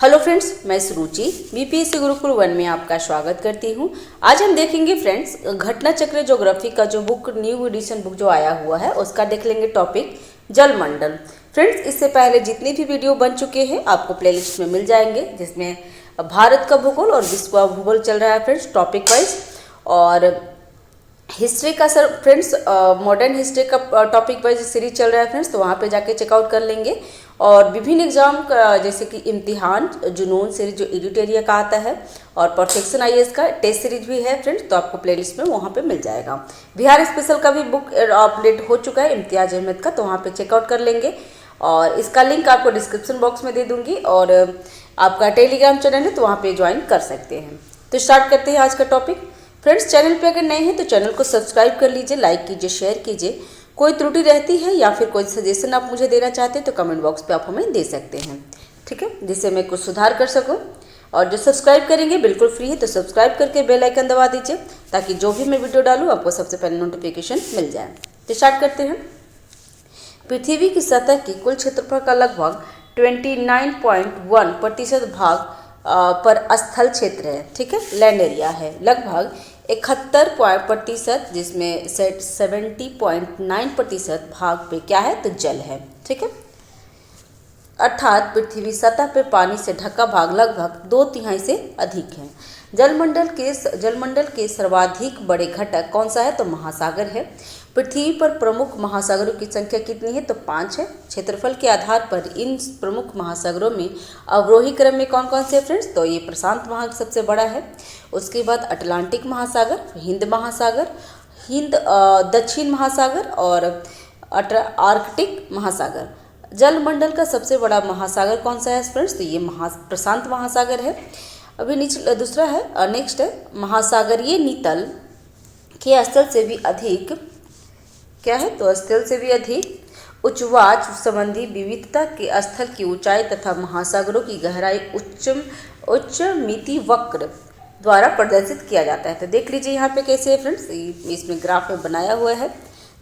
Hello friends, मैं सुरुचि BPSC Gurukul 1 में आपका स्वागत करती हूँ। आज हम देखेंगे फ्रेंड्स घटना चक्र ज्योग्राफी का जो बुक न्यू एडिशन बुक जो आया हुआ है उसका देख लेंगे टॉपिक जलमंडल। फ्रेंड्स इससे पहले जितने भी वीडियो बन चुके हैं आपको प्लेलिस्ट में मिल जाएंगे, जिसमें भारत का भूगोल और विश्व का भूगोल चल रहा है फ्रेंड्स टॉपिक वाइज, और हिस्ट्री का सर फ्रेंड्स मॉडर्न हिस्ट्री का टॉपिक वाइज सीरीज चल रहा है फ्रेंड्स, तो वहाँ पे जाके चेकआउट कर लेंगे। और विभिन्न एग्जाम का जैसे कि इम्तिहान जुनून सीरीज जो एडिटोरिया का आता है, और परफेक्शन आईएएस का टेस्ट सीरीज भी है फ्रेंड्स, तो आपको प्लेलिस्ट में वहाँ पे मिल जाएगा। बिहार स्पेशल का भी बुक अपडेट हो चुका है इम्तियाज अहमद का, तो वहाँ पे चेकआउट कर लेंगे और इसका लिंक आपको डिस्क्रिप्शन बॉक्स में दे दूँगी, और आपका टेलीग्राम चैनल है तो वहाँ पर ज्वाइन कर सकते हैं। तो स्टार्ट करते हैं आज का टॉपिक। फ्रेंड्स चैनल पे अगर नए हैं तो चैनल को सब्सक्राइब कर लीजिए, लाइक कीजिए, शेयर कीजिए। कोई त्रुटि रहती है या फिर कोई सजेशन आप मुझे देना चाहते हैं तो कमेंट बॉक्स पे आप हमें दे सकते हैं, ठीक है, जिससे मैं कुछ सुधार कर सकूं। और जो सब्सक्राइब करेंगे बिल्कुल फ्री है, तो सब्सक्राइब करके बेल आइकन दबा दीजिए ताकि जो भी मैं वीडियो डालूँ आपको सबसे पहले नोटिफिकेशन मिल जाए। तो स्टार्ट करते हैं। पृथ्वी की सतह के कुल क्षेत्रफल का लगभग 29.1% भाग पर स्थल क्षेत्र है, ठीक है, लैंड एरिया है। लगभग 71% जिसमें 70.9% भाग पे क्या है तो जल है, ठीक है। अर्थात पृथ्वी सतह पे पानी से ढका भाग लगभग 2/3 से अधिक है। जलमंडल के सर्वाधिक बड़े घटक कौन सा है तो महासागर है। पृथ्वी पर प्रमुख महासागरों की संख्या कितनी है तो 5 है। क्षेत्रफल के आधार पर इन प्रमुख महासागरों में अवरोही क्रम में कौन कौन से फ्रेंड्स तो ये प्रशांत महासागर सबसे बड़ा है। उसके बाद अटलांटिक महासागर, हिंद महासागर, दक्षिण महासागर और आर्कटिक महासागर। जलमंडल का सबसे बड़ा महासागर कौन सा है फ्रेंड्स तो ये प्रशांत महासागर है। अभी नीचे दूसरा है, नेक्स्ट है महासागरीय नीतल के स्थल से भी अधिक क्या है तो स्थल से भी अधिक उच्चवाच संबंधी विविधता के स्थल की ऊंचाई तथा महासागरों की गहराई उच्च मिति वक्र द्वारा प्रदर्शित किया जाता है। तो देख लीजिए यहाँ पे कैसे है फ्रेंड्स, इसमें ग्राफ में बनाया हुआ है,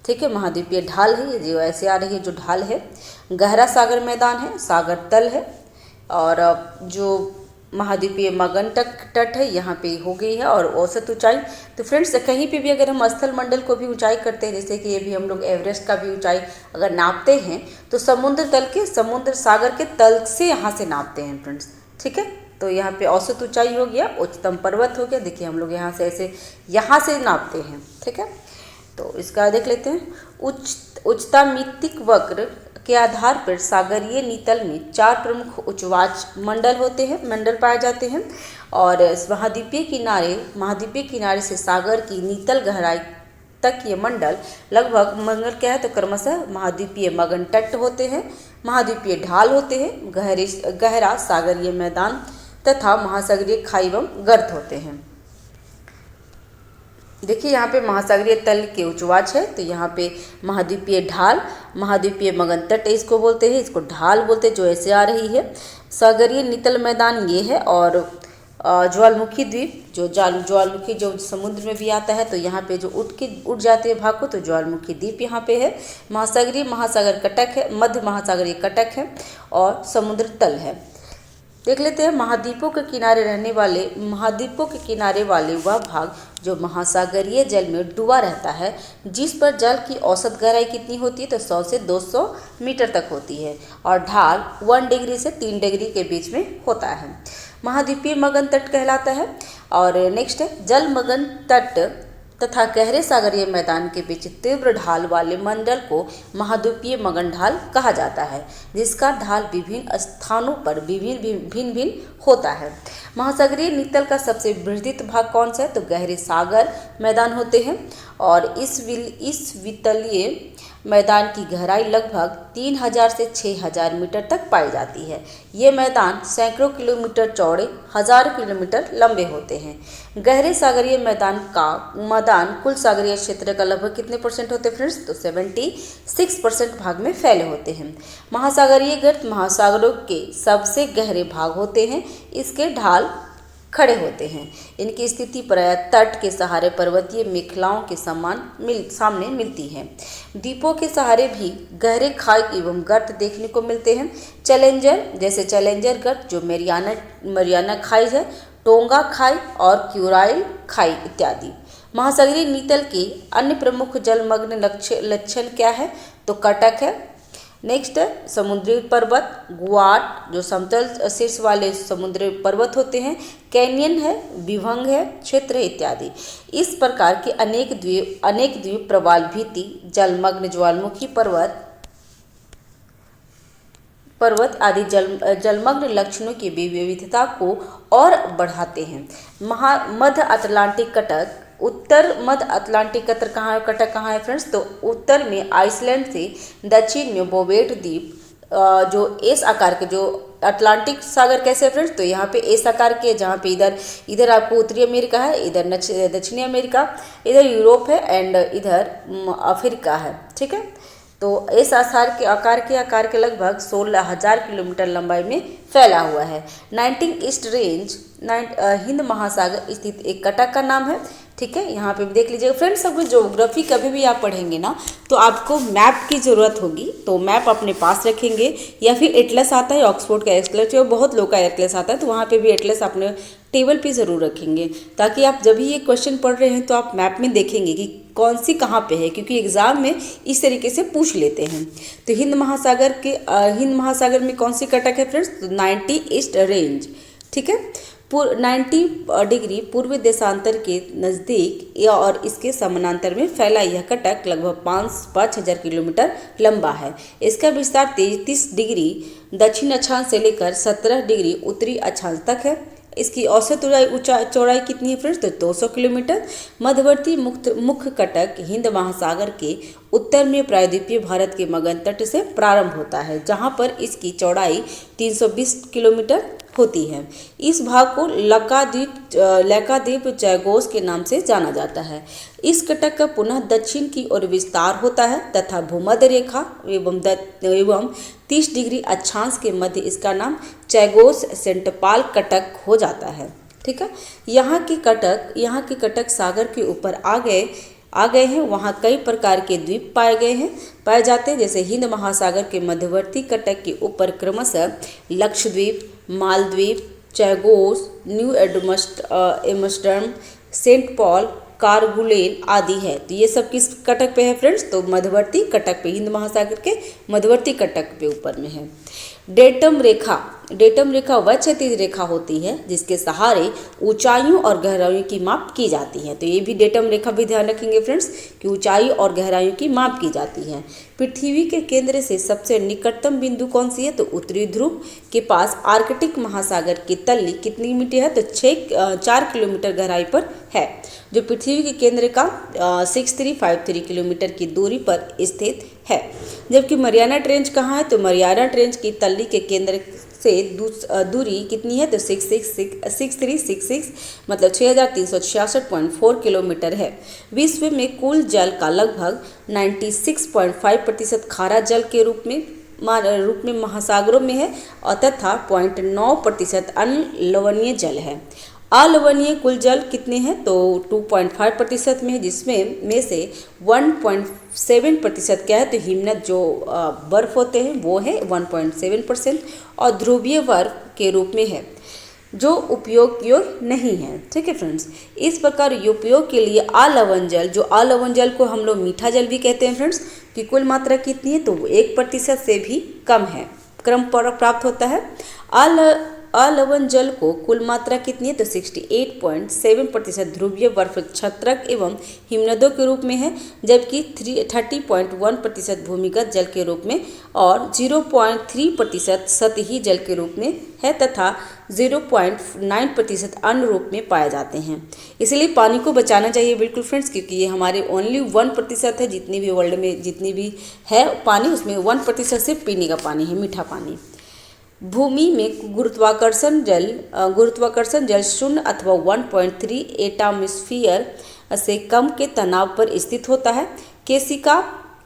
ठीक है। महाद्वीपीय ढाल है, ये जो ऐसे आ रही है जो ढाल है। गहरा सागर मैदान है, सागर तल है, और जो महाद्वीपीय मगन तट है यहाँ पे हो गई है। और औसत ऊंचाई तो फ्रेंड्स कहीं पे भी अगर हम स्थल मंडल को भी ऊंचाई करते हैं, जैसे कि ये भी हम लोग एवरेस्ट का भी ऊंचाई अगर नापते हैं तो समुद्र सागर के तल से यहाँ से नापते हैं फ्रेंड्स, ठीक है। तो यहाँ पे औसत ऊंचाई हो गया, उच्चतम पर्वत हो गया। देखिए हम लोग यहाँ से ऐसे यहाँ से नापते हैं, ठीक है। तो इसका देख लेते हैं। उच्चता मितिक वक्र के आधार पर सागरीय नीतल में 4 प्रमुख उच्चवाच मंडल पाए जाते हैं। और महाद्वीपीय किनारे से सागर की नीतल गहराई तक ये मंडल क्या है तो क्रमशः महाद्वीपीय मगन तट होते हैं, महाद्वीपीय ढाल होते हैं, गहरा सागरीय मैदान तथा महासागरीय खाई एवं गर्त होते हैं। देखिए यहाँ पे महासागरीय तल के उच्चवाच है, तो यहाँ पे महाद्वीपीय ढाल, महाद्वीपीय मगन तट इसको बोलते हैं, इसको ढाल बोलते हैं जो ऐसे आ रही है। सागरीय नितल मैदान ये है, और ज्वालामुखी द्वीप ज्वालामुखी जो समुद्र में भी आता है, तो यहाँ पे जो उठ जाते हैं भाग को तो ज्वालामुखी द्वीप यहाँ पे है। महासागर कटक है, मध्य महासागरीय कटक है, और समुद्र तल है। देख लेते हैं महाद्वीपों के किनारे वाले वह भाग जो महासागरीय जल में डूबा रहता है, जिस पर जल की औसत गहराई कितनी होती है तो 100 से 200 मीटर तक होती है, और ढाल 1 डिग्री से 3 डिग्री के बीच में होता है। महाद्वीपीय मगन तट कहलाता है। और नेक्स्ट है जल मगन तट तथा गहरे सागरीय मैदान के बीच तीव्र ढाल वाले मंडल को महाद्वीपीय मगन ढाल कहा जाता है, जिसका ढाल विभिन्न स्थानों पर भिन्न होता है। महासागरीय नीतल का सबसे विस्तृत भाग कौन सा है तो गहरे सागर मैदान होते हैं, और इस वितलीय मैदान की गहराई लगभग 3000 से 6000 मीटर तक पाई जाती है। ये मैदान सैकड़ों किलोमीटर चौड़े, हजारों किलोमीटर लंबे होते हैं। गहरे सागरीय मैदान कुल सागरीय क्षेत्र का लगभग कितने परसेंट होते हैं फ्रेंड्स तो 76% भाग में फैले होते हैं। महासागरीय गर्त महासागरों के सबसे गहरे भाग होते हैं। इसके ढाल खड़े होते हैं। इनकी स्थिति प्रायः तट के सहारे पर्वतीय मेखलाओं के सामने मिलती है। द्वीपों के सहारे भी गहरे खाई एवं गर्त देखने को मिलते हैं। चैलेंजर, जैसे चैलेंजर गर्त जो मरियाना खाई है, टोंगा खाई और क्यूराइल खाई इत्यादि। महासागरीय नीतल के अन्य प्रमुख जलमग्न लक्षण क्या है? तो कटक है। नेक्स्ट है समुद्री पर्वत, गुआट जो समतल शीर्ष वाले समुद्री पर्वत होते हैं, कैनियन है, विभंग है, क्षेत्र है इत्यादि। इस प्रकार के अनेक द्वीप प्रवाल भीति, जलमग्न ज्वालामुखी पर्वत आदि जलमग्न लक्षणों की विविधता को और बढ़ाते हैं। मध्य अटलांटिक कटक, उत्तर मध्य अटलांटिक कटक कहाँ है फ्रेंड्स? तो उत्तर में आइसलैंड से दक्षिण में बोवेट द्वीप जो एस आकार के, जो अटलांटिक सागर कैसे है फ्रेंड्स? तो यहाँ पे एस आकार के, जहाँ पे इधर आपको उत्तरी अमेरिका है, इधर दक्षिणी अमेरिका, इधर यूरोप है एंड इधर अफ्रीका है। ठीक है, तो इस आकार के लगभग 16,000 किलोमीटर लंबाई में फैला हुआ है। 19 ईस्ट रेंज हिंद महासागर स्थित एक कटक का नाम है। ठीक है, यहाँ पे भी देख लीजिएगा फ्रेंड्स। सब ज्योग्राफी कभी भी आप पढ़ेंगे ना तो आपको मैप की ज़रूरत होगी, तो मैप अपने पास रखेंगे, या फिर एटलस आता है, ऑक्सफोर्ड का एटलस, बहुत लोग का एटलस आता है, तो वहाँ पे भी एटलस अपने टेबल पे ज़रूर रखेंगे, ताकि आप जब भी ये क्वेश्चन पढ़ रहे हैं तो आप मैप में देखेंगे कि कौन सी कहाँ पे है, क्योंकि एग्जाम में इस तरीके से पूछ लेते हैं। तो हिंद महासागर में कौन सी कटक है फ्रेंड्स? तो 90 ईस्ट रेंज। ठीक है, 90 डिग्री पूर्व देशांतर के नज़दीक और इसके समानांतर में फैला यह कटक लगभग 5,000 किलोमीटर लंबा है। इसका विस्तार 33 डिग्री दक्षिण अक्षांश से लेकर 17 डिग्री उत्तरी अक्षांश तक है। इसकी औसत चौड़ाई कितनी है फ्रेंड्स? तो 200 किलोमीटर। मध्यवर्ती मुख्य कटक हिंद महासागर के उत्तर में प्रायद्वीपीय भारत के मगध तट से प्रारंभ होता है, जहां पर इसकी चौड़ाई 320 किलोमीटर होती है। इस भाग को लकाद्वीप चैगोस के नाम से जाना जाता है। इस कटक का पुनः दक्षिण की ओर विस्तार होता है तथा भूमध्य रेखा एवं 30 डिग्री अक्षांश के मध्य इसका नाम चैगोस सेंटपाल कटक हो जाता है। ठीक है, यहाँ के कटक सागर के ऊपर आ गए हैं। वहाँ कई प्रकार के द्वीप पाए जाते हैं, जैसे हिंद महासागर के मध्यवर्ती कटक के ऊपर क्रमशः Lakshadweep, Maldweep, Chagos, New Amsterdam, Saint Paul, Kerguelen आदि है। तो ये सब किस कटक पे है फ्रेंड्स? तो मध्यवर्ती कटक पे, हिंद महासागर के मध्यवर्ती कटक पे ऊपर में है। डेटम रेखा वह क्षैतिज रेखा होती है जिसके सहारे ऊंचाइयों और गहराइयों की माप की जाती है। तो ये भी डेटम रेखा भी ध्यान रखेंगे फ्रेंड्स कि ऊंचाई और गहराइयों की माप की जाती है। पृथ्वी के केंद्र से सबसे निकटतम बिंदु कौन सी है? तो उत्तरी ध्रुव के पास आर्कटिक महासागर की तल्ली कितनी मीटर है? तो 4 किलोमीटर गहराई पर है, जो पृथ्वी के केंद्र का 6353 किलोमीटर की दूरी पर स्थित है। जबकि मरियाना ट्रेंच कहाँ है? तो मरियाना ट्रेंच की तल्ली के केंद्र से दूरी कितनी है? तो 6366 मतलब 6366.4 किलोमीटर है। विश्व में कुल जल का लगभग 96.5% खारा जल के रूप में महासागरों में है और तथा 0.9% अनलवणीय जल है। अलवणीय कुल जल कितने हैं? तो 2.5% में है, जिसमें से 1.7% क्या है? तो हिमनद जो बर्फ होते हैं वो है 1.7% और ध्रुवीय बर्फ के रूप में है जो उपयोग नहीं है। ठीक है फ्रेंड्स, इस प्रकार उपयोग के लिए अलवण जल को हम लोग मीठा जल भी कहते हैं फ्रेंड्स, की कुल मात्रा कितनी है? तो 1% से भी कम है, क्रम पर प्राप्त होता है। अलवण जल को कुल मात्रा कितनी है? तो 68.7% ध्रुवीय बर्फ छत्रक एवं हिमनदों के रूप में है, जबकि 30.1% भूमिगत जल के रूप में और 0.3% सतही जल के रूप में है तथा 0.9% अन्य रूप में पाए जाते हैं। इसलिए पानी को बचाना चाहिए बिल्कुल फ्रेंड्स, क्योंकि ये हमारे ओनली 1% है, जितनी भी वर्ल्ड में जितनी भी है पानी उसमें 1% सिर्फ पीने का पानी है, मीठा पानी। भूमि में गुरुत्वाकर्षण जल 0 अथवा 1.3 एटमॉस्फेयर से कम के तनाव पर स्थित होता है। केशिका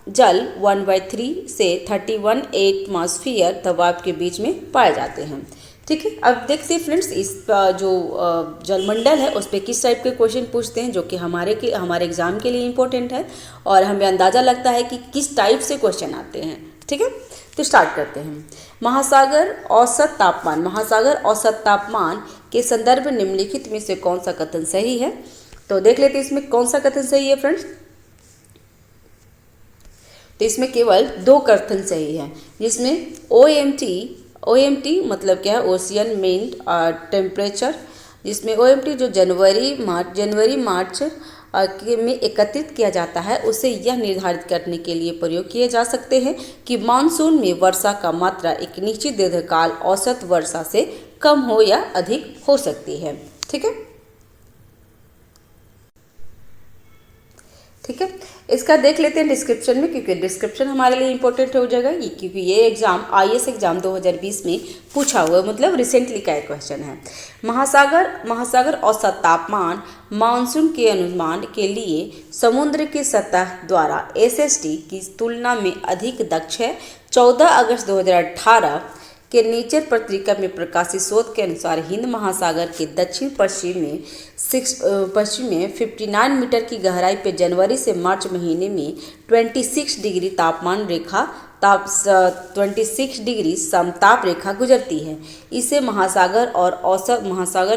जल 1/3 से 31 एटमॉस्फेयर दबाव के बीच में पाए जाते हैं। ठीक है, अब देखते हैं फ्रेंड्स इस जो जलमंडल है उस पर किस टाइप के क्वेश्चन पूछते हैं, जो कि हमारे एग्जाम के लिए इम्पोर्टेंट है और हमें अंदाज़ा लगता है कि किस टाइप से क्वेश्चन आते हैं। ठीक है, तो स्टार्ट करते हैं। महासागर औसत तापमान के संदर्भ में निम्नलिखित में से कौन सा कथन सही है? तो देख लेते हैं इसमें कौन सा कथन सही है फ्रेंड्स। तो इसमें केवल 2 कथन सही है, जिसमें OMT मतलब क्या है, ओशियन मीन टेम्परेचर, जिसमें OMT जो जनवरी मार्च में एकत्रित किया जाता है, उसे यह निर्धारित करने के लिए प्रयोग किए जा सकते हैं कि मानसून में वर्षा का मात्रा एक निश्चित दीर्घकाल औसत वर्षा से कम हो या अधिक हो सकती है। ठीक है, इसका देख लेते हैं डिस्क्रिप्शन में, क्योंकि डिस्क्रिप्शन हमारे लिए इंपॉर्टेंट हो जाएगा, क्योंकि ये एग्जाम IAS एग्जाम 2020 में पूछा हुआ है, मतलब रिसेंटली का एक क्वेश्चन है। महासागर औसत तापमान मानसून के अनुमान के लिए समुद्र की सतह द्वारा SST की तुलना में अधिक दक्ष है। 14 अगस्त 2018 के नेचर पत्रिका में प्रकाशित शोध के अनुसार हिंद महासागर के दक्षिण पश्चिम में 59 मीटर की गहराई पर जनवरी से मार्च महीने में 26 डिग्री 26 डिग्री समताप रेखा गुजरती है। इससे महासागर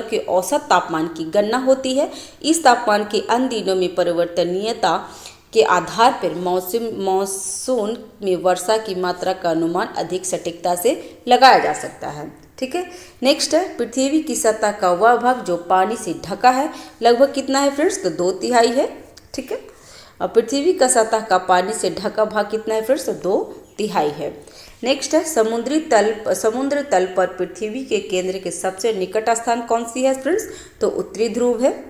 के औसत तापमान की गणना होती है। इस तापमान के अन्य दिनों में परिवर्तनीयता के आधार पर मानसून में वर्षा की मात्रा का अनुमान अधिक सटीकता से लगाया जा सकता है। ठीक है, नेक्स्ट है पृथ्वी की सतह का वह भाग जो पानी से ढका है, लगभग कितना है फ्रेंड्स? तो 2/3 है। ठीक है, और पृथ्वी का सतह का पानी से ढका भाग कितना है फ्रेंड्स? तो 2/3 है। नेक्स्ट है समुद्र तल पर पृथ्वी के केंद्र के सबसे निकट स्थान कौन सी है फ्रेंड्स? तो उत्तरी ध्रुव है।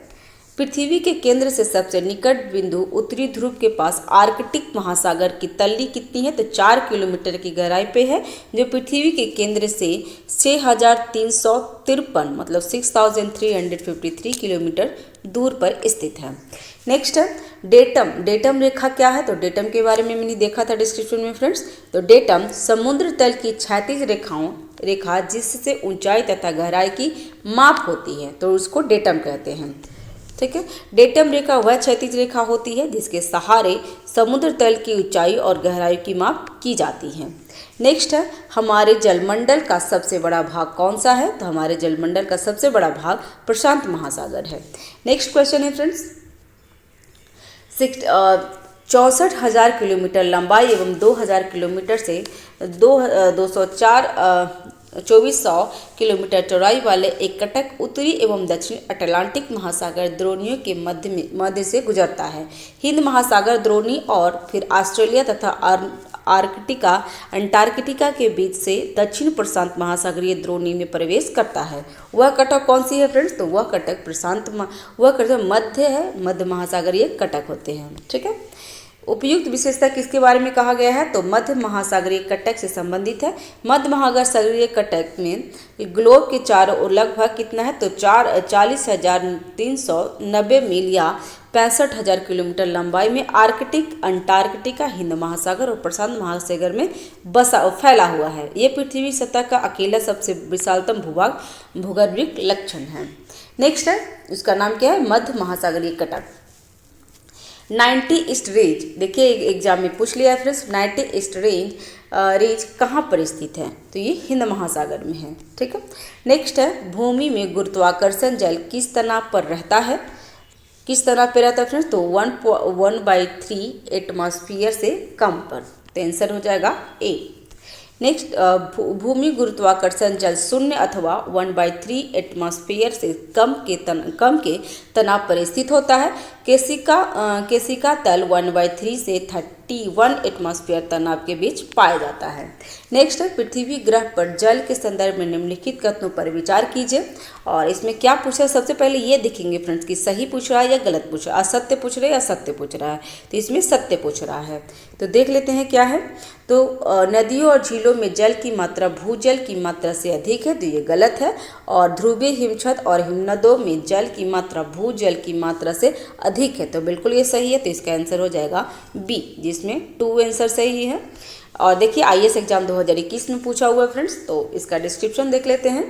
पृथ्वी के केंद्र से सबसे निकट बिंदु उत्तरी ध्रुव के पास आर्कटिक महासागर की तल्ली कितनी है? तो 4 किलोमीटर की गहराई पे है, जो पृथ्वी के केंद्र से 6353 मतलब 6353 किलोमीटर दूर पर स्थित है। नेक्स्ट है डेटम रेखा क्या है? तो डेटम के बारे में मैंने देखा था डिस्क्रिप्शन में फ्रेंड्स। तो डेटम समुद्र तल की क्षैतिज रेखा जिससे ऊंचाई तथा गहराई की माप होती है, तो उसको डेटम कहते हैं। ठीक है, डेटम रेखा वह क्षैतिज रेखा होती है जिसके सहारे समुद्र तल की ऊंचाई और गहराई की माप की जाती है। नेक्स्ट है हमारे जलमंडल का सबसे बड़ा भाग कौन सा है? तो हमारे जलमंडल का सबसे बड़ा भाग प्रशांत महासागर है। नेक्स्ट क्वेश्चन है फ्रेंड्स, 64,000 किलोमीटर लंबाई एवं 2,000 किलोमीटर से 2400 किलोमीटर चौड़ाई वाले एक कटक उत्तरी एवं दक्षिण अटलांटिक महासागर द्रोणियों के मध्य से गुजरता है। हिंद महासागर द्रोणी और फिर ऑस्ट्रेलिया तथा अंटार्कटिका के बीच से दक्षिण प्रशांत महासागरीय द्रोणी में प्रवेश करता है। वह कटक कौन सी है फ्रेंड्स? तो वह कटक मध्य महासागरीय कटक होते हैं। ठीक है, उपयुक्त विशेषता किसके बारे में कहा गया है? तो मध्य महासागरीय कटक से संबंधित है। मध्य महासागरीय कटक में ग्लोब के चारों ओर लगभग कितना है? तो 40,390 मील या 65,000 किलोमीटर लंबाई में आर्कटिक, अंटार्कटिका, हिंद महासागर और प्रशांत महासागर में फैला हुआ है। ये पृथ्वी सतह का अकेला सबसे विशालतम भूगर्भिक लक्षण है। नेक्स्ट है, उसका नाम क्या है? मध्य महासागरीय कटक। 90 ईस्ट रेंज, देखिए एग्जाम में पूछ लिया है फ्रेंड्स, 90 ईस्ट रेंज कहाँ पर स्थित है? तो ये हिंद महासागर में है। ठीक है, नेक्स्ट है भूमि में गुरुत्वाकर्षण जल किस तनाव पर रहता है? किस तनाव पर रहता है फ्रेंड्स? तो 1/3 एटमॉस्फेयर से कम पर। तो आंसर हो जाएगा ए। नेक्स्ट भूमि गुरुत्वाकर्षण जल 0 अथवा 1/3 एटमॉस्फेयर से कम के तनाव पर स्थित होता है। केशिका तल 1/3 से 31 एटमॉस्फेयर तनाव के बीच पाया जाता है। नेक्स्ट है पृथ्वी ग्रह पर जल के संदर्भ में निम्नलिखित कथनों पर विचार कीजिए। और इसमें क्या पूछा है? सबसे पहले ये देखेंगे फ्रेंड्स कि सही पूछ रहा है या गलत पूछ रहा है, असत्य पूछ रहा है या सत्य पूछ रहा है। तो इसमें सत्य पूछ रहा है, तो देख लेते हैं क्या है। तो नदियों और झीलों में जल की मात्रा भूजल की मात्रा से अधिक है, तो ये गलत है। और ध्रुवीय हिमछत और हिमनदों में जल की मात्रा भूजल की मात्रा से अधिक है, तो बिल्कुल ये सही है। तो इसका आंसर हो जाएगा बी, जिसमें 2 आंसर सही है। और देखिए IAS एग्जाम 2021 में पूछा हुआ है फ्रेंड्स, तो इसका डिस्क्रिप्शन देख लेते हैं।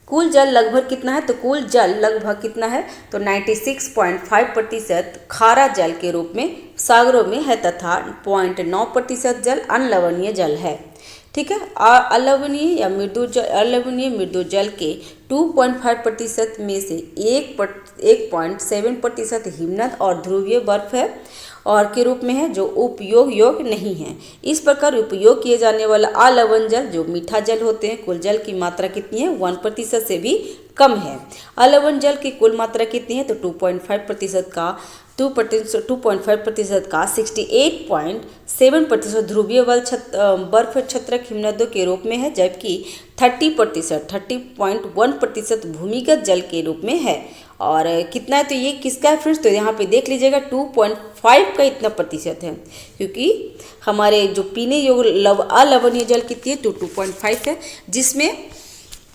कुल जल लगभग कितना है, तो कुल जल लगभग कितना है, तो 96.5% खारा जल के रूप में सागरों में है तथा 0.9% जल अनलवणीय जल है। ठीक है। अलवणीय या मृदु जल के 2.5% में से 1.7% हिमनद और ध्रुवीय बर्फ है और के रूप में है, जो उपयोग योग्य नहीं है। इस प्रकार उपयोग किए जाने वाला अलवण जल जो मीठा जल होते हैं, कुल जल की मात्रा कितनी है, 1% से भी कम है। अलवण जल की कुल मात्रा कितनी है, तो 2.5% का 68.7% ध्रुवीय बर्फ छत्रक हिमनदों के रूप में है, जबकि 30.1% भूमिगत जल के रूप में है। और कितना है, तो ये किसका है फ्रेंड्स, तो यहाँ पे देख लीजिएगा 2.5 का इतना प्रतिशत है, क्योंकि हमारे जो पीने योग्य अलवणीय जल कितनी है, तो 2.5 है, जिसमें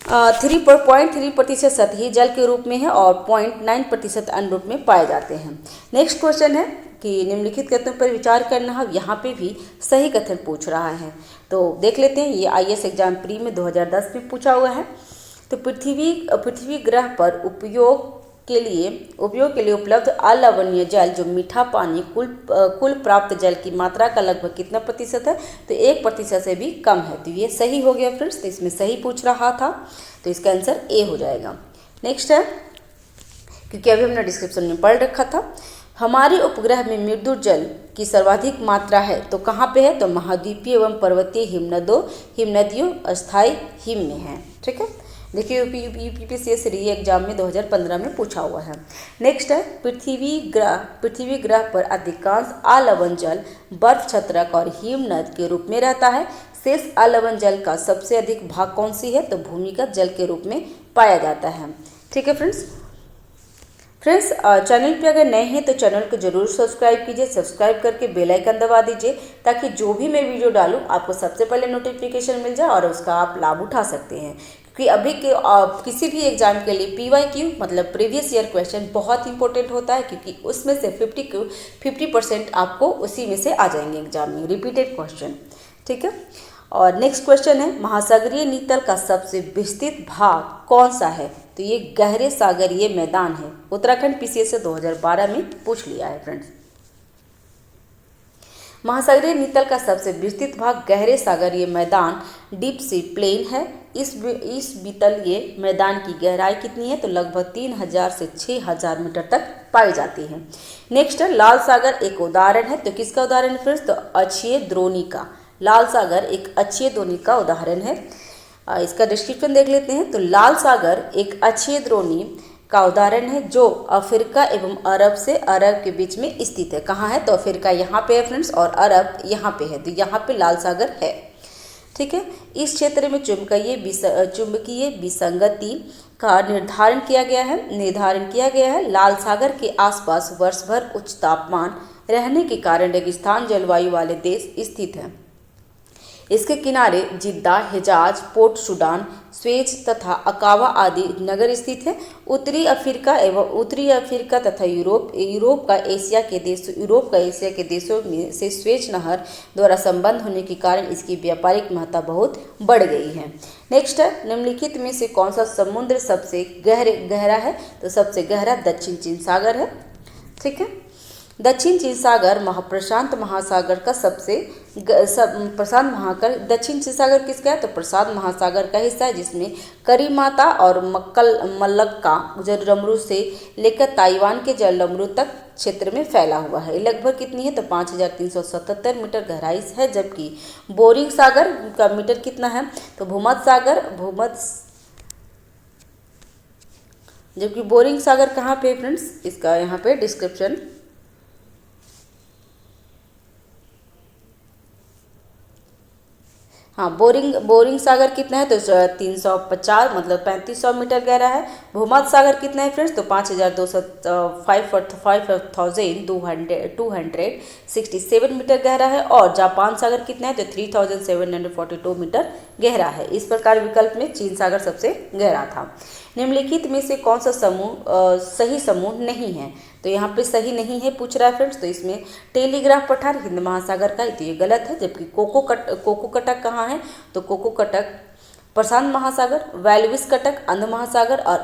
3.3% सतही जल के रूप में है और 0.9% अनरूप में पाए जाते हैं। नेक्स्ट क्वेश्चन है कि निम्नलिखित कथनों पर विचार करना है। यहाँ पे भी सही कथन पूछ रहा है, तो देख लेते हैं। ये IAS एग्जाम प्री में 2010 में पूछा हुआ है। तो पृथ्वी ग्रह पर उपयोग के लिए उपलब्ध अलवणीय जल जो मीठा पानी कुल प्राप्त जल की मात्रा का लगभग कितना प्रतिशत है, तो 1% से भी कम है। तो ये सही हो गया फ्रेंड्स, तो इसमें सही पूछ रहा था, तो इसका आंसर ए हो जाएगा। नेक्स्ट है, क्योंकि अभी हमने डिस्क्रिप्शन में पढ़ रखा था, हमारे उपग्रह में मृदु जल की सर्वाधिक मात्रा है, तो कहाँ पे है, तो महाद्वीपीय एवं पर्वतीय हिमनदियों अस्थायी हिम में है। ठीक है। देखिए UPPCS री एग्जाम में 2015 में पूछा हुआ है। नेक्स्ट है, पृथ्वी ग्रह पर अधिकांश अलवण जल बर्फ छत्रक और हिमनद के रूप में रहता है। शेष अलवण जल का सबसे अधिक भाग कौन सी है, तो भूमिगत जल के रूप में पाया जाता है। ठीक है फ्रेंड्स, चैनल पे अगर नए हैं तो चैनल को जरूर सब्सक्राइब कीजिए। सब्सक्राइब करके बेल आइकन दबा दीजिए, ताकि जो भी मैं वीडियो डालूं आपको सबसे पहले नोटिफिकेशन मिल जाए और उसका आप लाभ उठा सकते हैं। क्योंकि अभी के किसी भी एग्जाम के लिए PYQ मतलब प्रीवियस ईयर क्वेश्चन बहुत इंपॉर्टेंट होता है, क्योंकि उसमें से 50% आपको उसी में से आ जाएंगे एग्जाम में, रिपीटेड क्वेश्चन। ठीक है। और नेक्स्ट क्वेश्चन है, महासागरीय नीतल का सबसे विस्तृत भाग कौन सा है, तो ये गहरे सागरीय मैदान है। उत्तराखंड PCS से 2012 में पूछ लिया है फ्रेंड्स। महासागरीय नीतल का सबसे विस्तृत भाग गहरे सागरीय मैदान डीप सी प्लेन है। इस बीतलीय मैदान की गहराई कितनी है, तो लगभग 3000 से 6000 मीटर तक पाई जाती है। नेक्स्ट है, लाल सागर एक उदाहरण है, तो किसका उदाहरण है फ्रेंड्स, तो अक्षीय द्रोणी का। लाल सागर एक अक्षीय द्रोणी का उदाहरण है। इसका डिस्क्रिप्शन देख लेते हैं। तो लाल सागर एक अक्षीय द्रोणी का उदाहरण है, जो अफ्रीका एवं अरब से अरब के बीच में स्थित है। कहाँ है, तो अफ्रीका यहाँ पे है फ्रेंड्स, और अरब यहाँ पे है, तो यहाँ पे लाल सागर है। ठीक है। इस क्षेत्र में चुंबकीय विसंगति का निर्धारण किया गया है। लाल सागर के आसपास वर्ष भर उच्च तापमान रहने के कारण रेगिस्तान जलवायु वाले देश स्थित हैं। इसके किनारे जिद्दा, हिजाज, पोर्ट सुडान, स्वेज तथा अकावा आदि नगर स्थित हैं। उत्तरी अफ्रीका तथा यूरोप का एशिया के देशों में से स्वेज नहर द्वारा संबंध होने के कारण इसकी व्यापारिक महत्ता बहुत बढ़ गई है। नेक्स्ट है, निम्नलिखित में से कौन सा समुद्र सबसे गहरा है, तो सबसे गहरा दक्षिण चीन सागर है। ठीक है। दक्षिण चीन सागर प्रशांत महासागर का दक्षिण चीन सागर किसका है, तो प्रशांत महासागर का हिस्सा है, जिसमें करीमाता और मलक्का जलमरू से लेकर ताइवान के जलमरू तक क्षेत्र में फैला हुआ है। लगभग कितनी है, तो 5377 मीटर गहराई है। जबकि बोरिंग सागर का मीटर कितना है, तो जबकि बोरिंग सागर कहाँ पे फ्रेंड्स, इसका यहाँ पे डिस्क्रिप्शन। हाँ, बोरिंग सागर कितना है, तो 350 मतलब 3500 मीटर गहरा है। भूमध्य सागर कितना है फ्रेंड्स, तो 5267 मीटर गहरा है। और जापान सागर कितना है, तो 3742 मीटर गहरा है। इस प्रकार विकल्प में चीन सागर सबसे गहरा था। निम्नलिखित में से कौन सा सही समूह नहीं है, तो यहाँ पे सही नहीं है पूछ रहा है फ्रेंड्स। तो इसमें टेलीग्राफ पठार हिंद महासागर का, तो ये गलत है। जबकि कोको कटक कहाँ है, तो कोको कटक प्रशांत महासागर, वेल्विस कटक अंध महासागर और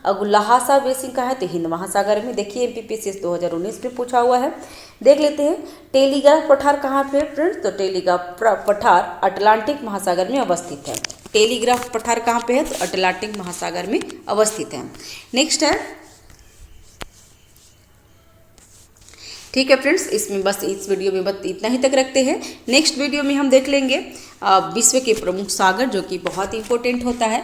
अगुलाहासा बेसिन कहाँ है तो हिंद महासागर में। देखिए एमपीपीएससी 2019 में पूछा हुआ है। देख लेते हैं टेलीग्राफ पठार कहाँ पे फ्रेंड्स, तो टेलीग्राफ पठार अटलांटिक महासागर में अवस्थित है। टेलीग्राफ पठार कहाँ पे है तो अटलांटिक महासागर में अवस्थित है। नेक्स्ट है, ठीक है फ्रेंड्स, इसमें बस इस वीडियो में बस इतना ही तक रखते हैं। नेक्स्ट वीडियो में हम देख लेंगे विश्व के प्रमुख सागर, जो कि बहुत इंपॉर्टेंट होता है।